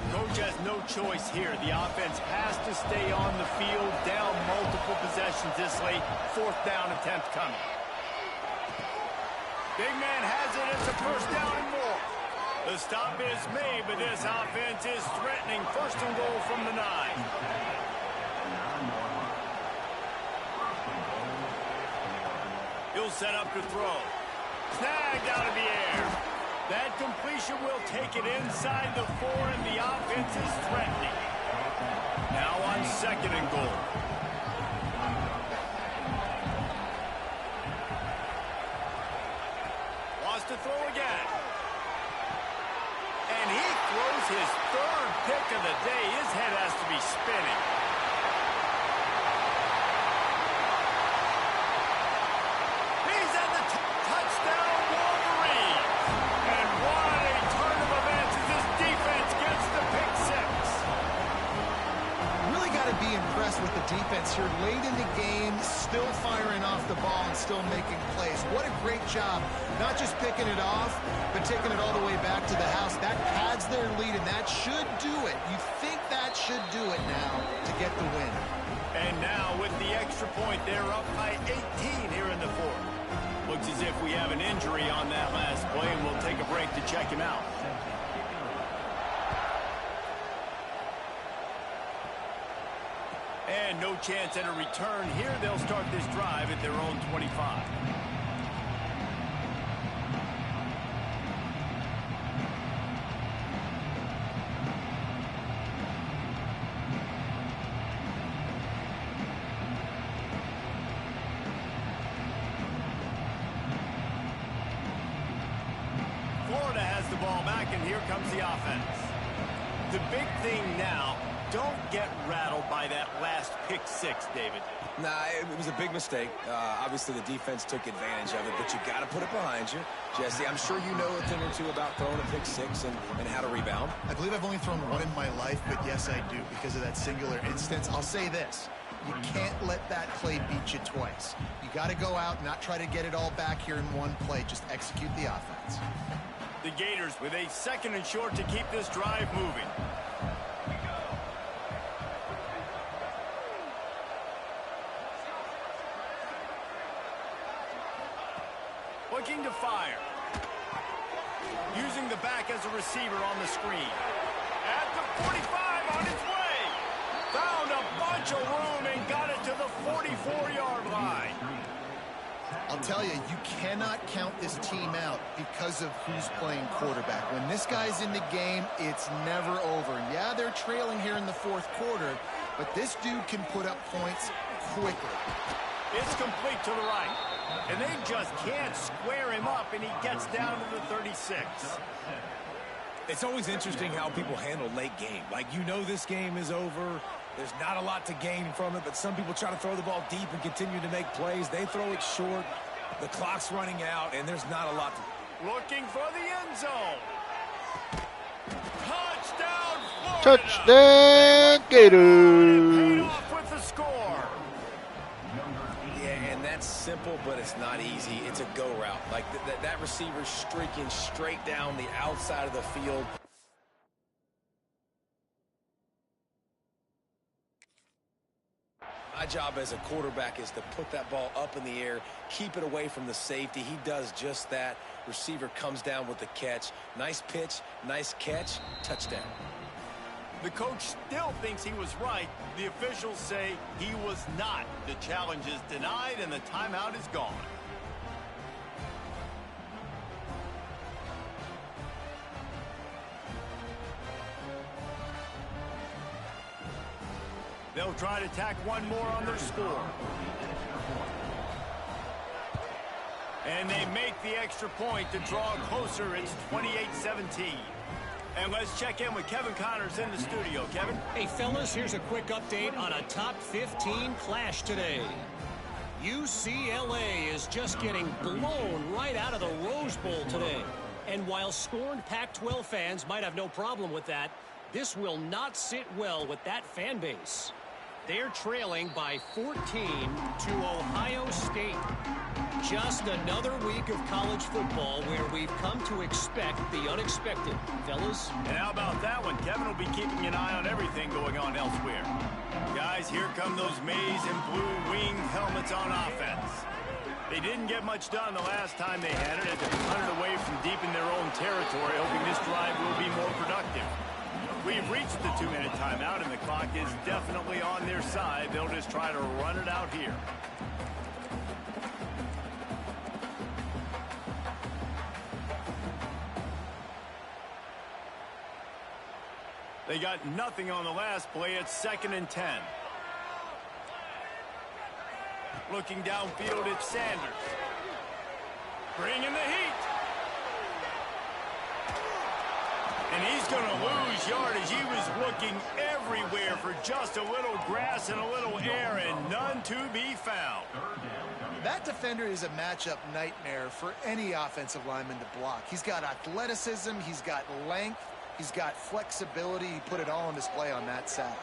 Coach has no choice here. The offense has to stay on the field, down multiple possessions this late. 4th down attempt coming. Big man has it. It's a first down and more. The stop is made, but this offense is threatening. 1st and goal from the 9. He'll set up to throw. Snagged out of the air. That completion will take it inside the 4, and the offense is threatening. Now on 2nd and goal. Wants to throw again. And he throws his 3rd pick of the day. His head has to be spinning. He's at the touchdown, Wolverine. And what a turn of events as this defense gets the pick 6. Really got to be impressed with the defense here. Late in the game, still firing off the ball and still making plays. What a great job. Not just picking it off, but taking it all the way back to the house. That pads their lead, and that should do it. You think that should do it now to get the win. And now with the extra point, they're up by 18 here in the 4th. Looks as if we have an injury on that last play, and we'll take a break to check him out. And no chance at a return here. They'll start this drive at their own 25. Florida has the ball back, and here comes the offense. The big thing now, don't get rattled by that last pick 6, David. Nah, it was a big mistake. Obviously, the defense took advantage of it, but you got to put it behind you. Jesse, I'm sure you know a thing or two about throwing a pick 6 and how to rebound. I believe I've only thrown 1 in my life, but yes, I do because of that singular instance. I'll say this. You can't let that play beat you twice. You got to go out, not try to get it all back here in one play. Just execute the offense. The Gators with a 2nd and short to keep this drive moving. Looking to fire. Using the back as a receiver on the screen. At the 45 on its way. Found a bunch of room and got it to the 44-yard line. I'll tell you, you cannot count this team out because of who's playing quarterback. When this guy's in the game, it's never over. Yeah, they're trailing here in the fourth quarter, but this dude can put up points quickly. It's complete to the right. And they just can't square him up, and he gets down to the 36. It's always interesting how people handle late game. Like, you know this game is over. There's not a lot to gain from it, but some people try to throw the ball deep and continue to make plays. They throw it short. The clock's running out, and there's not a lot to... Looking for the end zone. Touchdown, Florida. Touchdown, Paid Gators. off with the score. Yeah, and that's simple, but it's not easy. It's a go route. Like, that receiver's streaking straight down the outside of the field. My job as a quarterback is to put that ball up in the air, keep it away from the safety. He does just that. Receiver comes down with the catch. Nice pitch, nice catch, touchdown. The coach still thinks he was right. The officials say he was not. The challenge is denied, and the timeout is gone. They'll try to tack one more on their score. And they make the extra point to draw closer. It's 28-17. And let's check in with Kevin Connors in the studio. Kevin? Hey, fellas, here's a quick update on a top 15 clash today. UCLA is just getting blown right out of the Rose Bowl today. And while scorned Pac-12 fans might have no problem with that, this will not sit well with that fan base. They're trailing by 14 to Ohio State. Just another week of college football where we've come to expect the unexpected, fellas. And how about that one? Kevin will be keeping an eye on everything going on elsewhere. Guys, here come those maize and blue wing helmets on offense. They didn't get much done the last time they had it, as they punted away from deep in their own territory, hoping this drive will be more productive. We've reached the 2-minute timeout, and the clock is definitely on their side. They'll just try to run it out here. They got nothing on the last play. It's 2nd and 10. Looking downfield, it's Sanders. Bringing the heat. And he's going to lose yardage. He was looking everywhere for just a little grass and a little air, and none to be found. That defender is a matchup nightmare for any offensive lineman to block. He's got athleticism, he's got length, he's got flexibility. He put it all on display on that sack.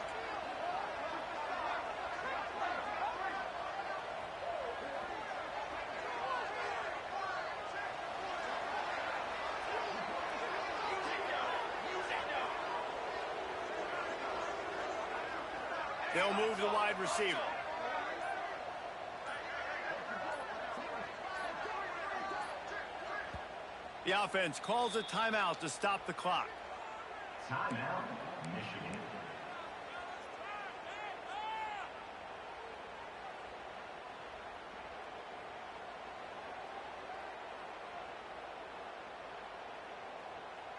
They'll move the wide receiver. The offense calls a timeout to stop the clock. Timeout, Michigan.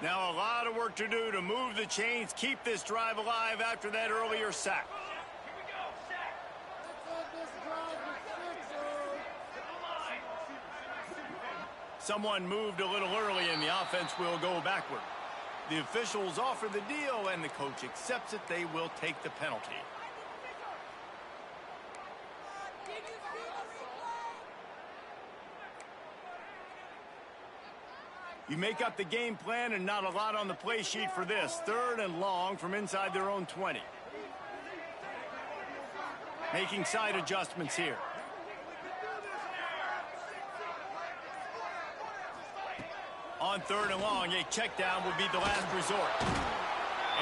Now a lot of work to do to move the chains, keep this drive alive after that earlier sack. Someone moved a little early, and the offense will go backward. The officials offer the deal, and the coach accepts it. They will take the penalty. You make up the game plan, and not a lot on the play sheet for this. 3rd and long from inside their own 20. Making side adjustments here. On 3rd and long, a check down would be the last resort.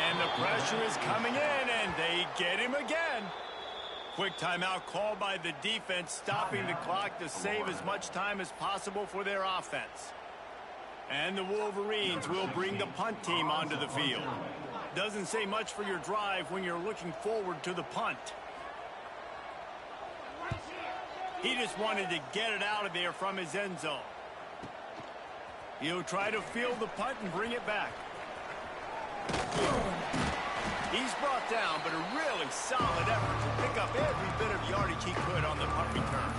And the pressure is coming in, and they get him again. Quick timeout called by the defense, stopping the clock to save as much time as possible for their offense. And the Wolverines will bring the punt team onto the field. Doesn't say much for your drive when you're looking forward to the punt. He just wanted to get it out of there from his end zone. He'll try to field the punt and bring it back. He's brought down, but a really solid effort to pick up every bit of yardage he could on the punt return.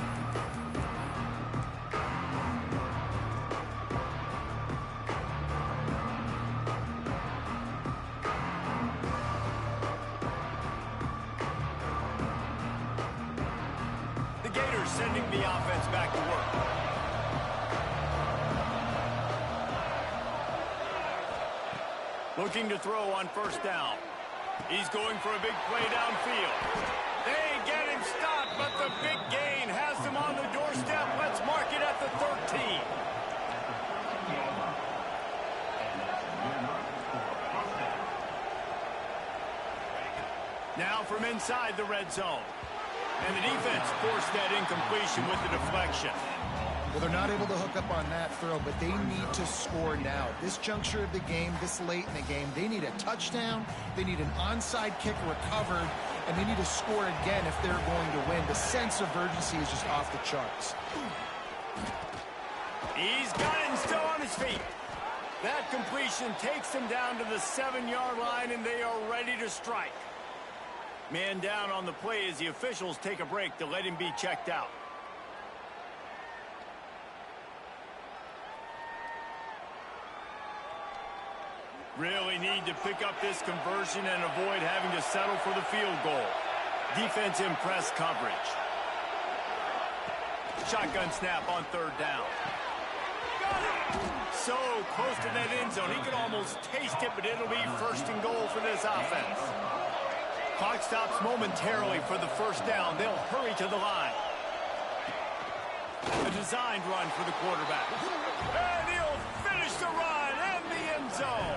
The Gators sending the offense back to work. Looking to throw on first down. He's going for a big play downfield. They get him stopped, but the big gain has him on the doorstep. Let's mark it at the 13. Now from inside the red zone. And the defense forced that incompletion with the deflection. Well, they're not able to hook up on that throw, but they need to score now. This juncture of the game, this late in the game, they need a touchdown, they need an onside kick recovered, and they need to score again if they're going to win. The sense of urgency is just off the charts. He's got it and still on his feet. That completion takes him down to the 7-yard line, and they are ready to strike. Man down on the play as the officials take a break to let him be checked out. Really need to pick up this conversion and avoid having to settle for the field goal. Defense in press coverage. Shotgun snap on third down. So close to that end zone. He could almost taste it, but it'll be first and goal for this offense. Clock stops momentarily for the first down. They'll hurry to the line. A designed run for the quarterback. And he'll finish the run in the end zone.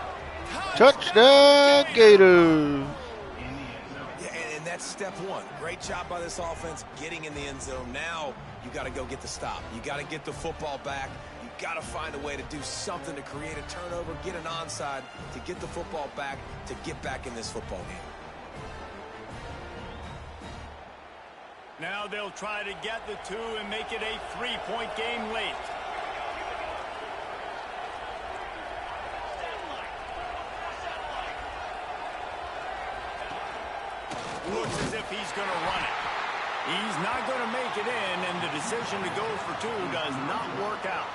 Touchdown, Gators. Yeah, and that's step one. Great job by this offense getting in the end zone. Now you got to go get the stop. You got to get the football back. You got to find a way to do something to create a turnover, get an onside, to get the football back, to get back in this football game. Now they'll try to get the 2 and make it a 3-point game late. Looks as if he's going to run it. He's not going to make it in, and the decision to go for 2 does not work out.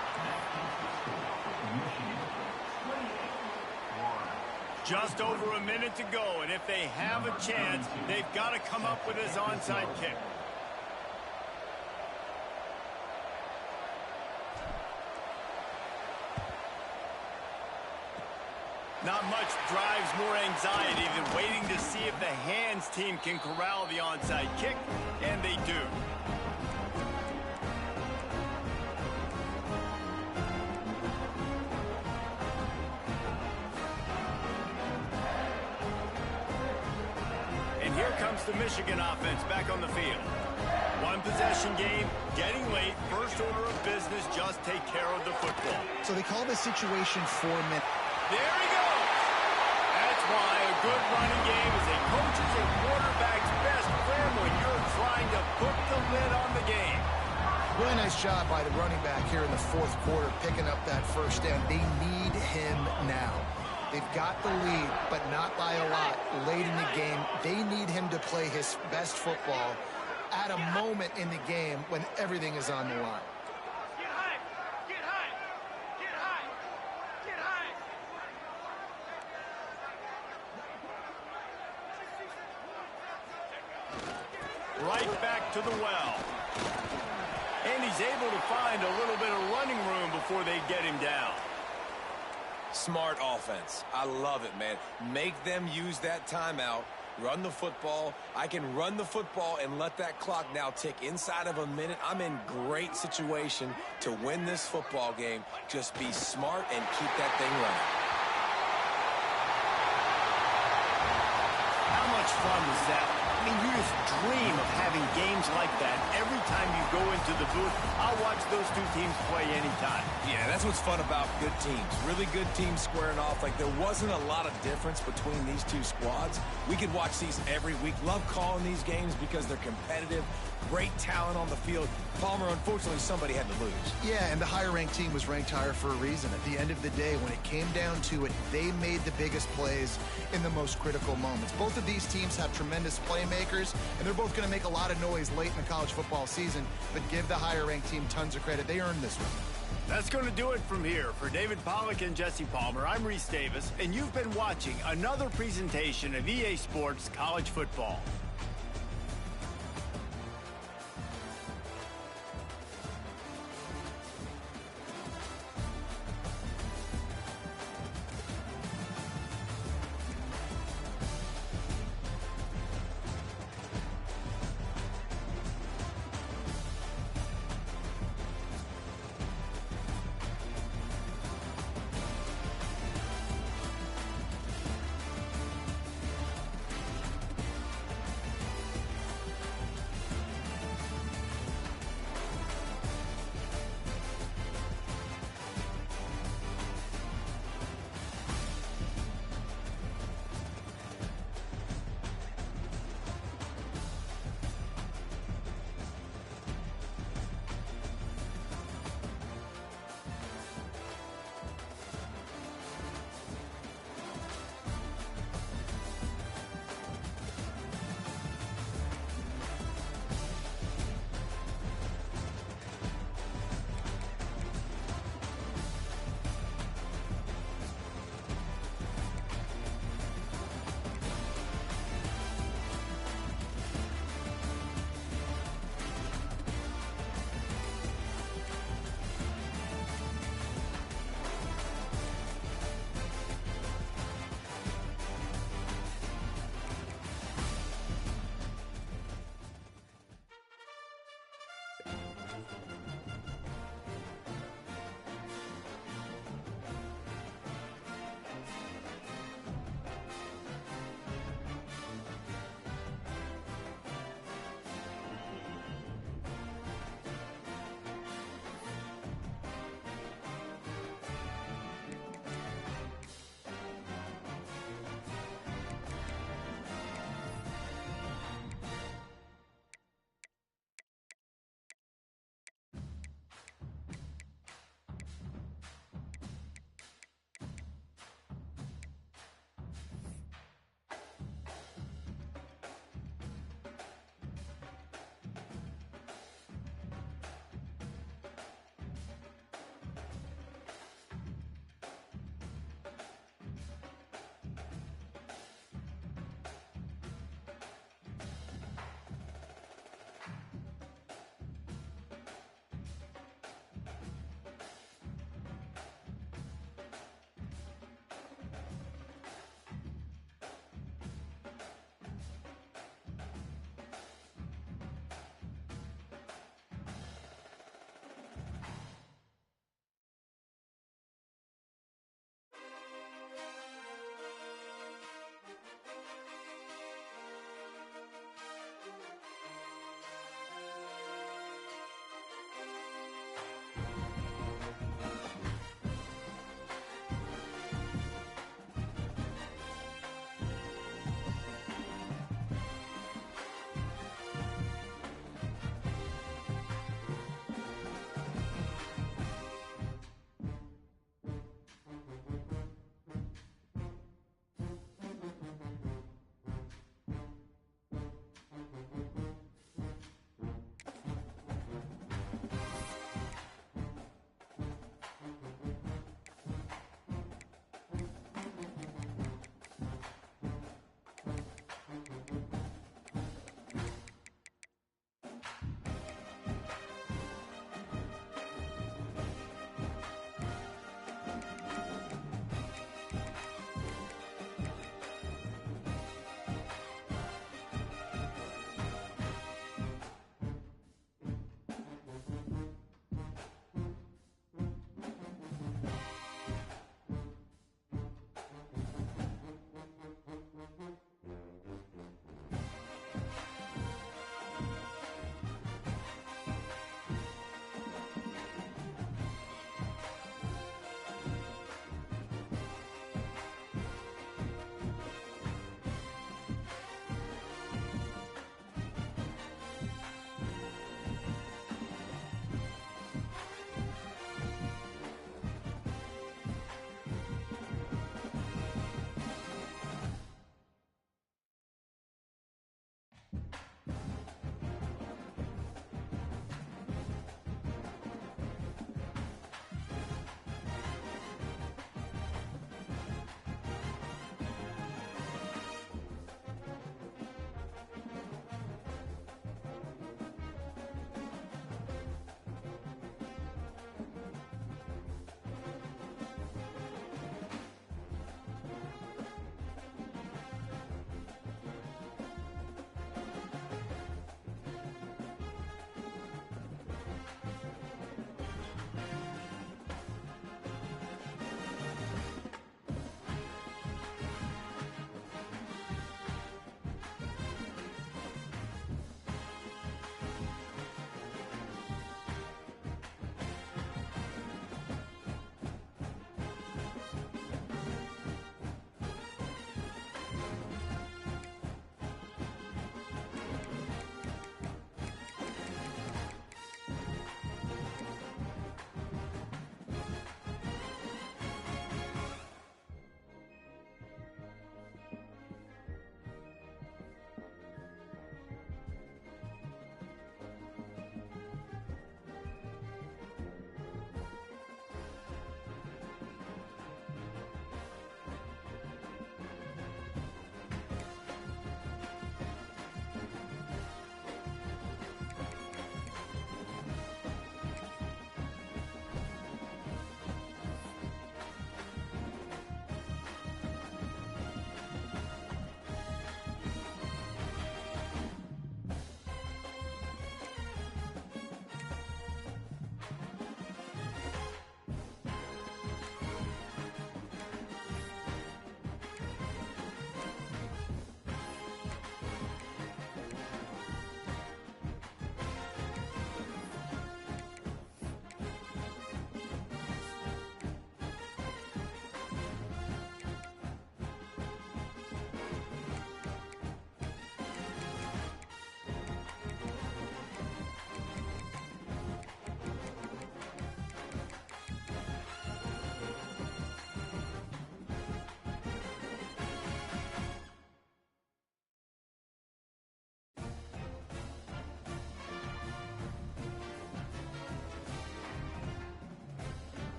Just over a minute to go, and if they have a chance, they've got to come up with this onside kick. Not much drives more anxiety than waiting to see if the hands team can corral the onside kick, and they do. And here comes the Michigan offense back on the field. One possession game, getting late, first order of business, just take care of the football. So they call this situation 4 minutes. There he goes. That's why a good running game is a coach's and quarterback's best friend when you're trying to put the lid on the game. Really nice job by the running back here in the 4th quarter, picking up that first down. They need him now. They've got the lead, but not by a lot. Late in the game, they need him to play his best football at a moment in the game when everything is on the line. Get high! Get high! Get high! Get high! Right back to the well. And he's able to find a little bit of running room before they get him down. Smart offense. I love it, man. Make them use that timeout. Run the football. I can run the football and let that clock now tick inside of a minute. I'm in great situation to win this football game. Just be smart and keep that thing running. How much fun was that? I mean, you just dream of having games like that every time you go into the booth. I'll watch those two teams play anytime. Yeah, that's what's fun about good teams. Really good teams squaring off. Like, there wasn't a lot of difference between these two squads. We could watch these every week. Love calling these games because they're competitive. Great talent on the field. Palmer, unfortunately, somebody had to lose. Yeah, and the higher-ranked team was ranked higher for a reason. At the end of the day, when it came down to it, they made the biggest plays in the most critical moments. Both of these teams have tremendous playmakers, and they're both going to make a lot of noise late in the college football season, but give the higher-ranked team tons of credit. They earned this one. That's going to do it from here. For David Pollack and Jesse Palmer, I'm Reese Davis, and you've been watching another presentation of EA Sports College Football.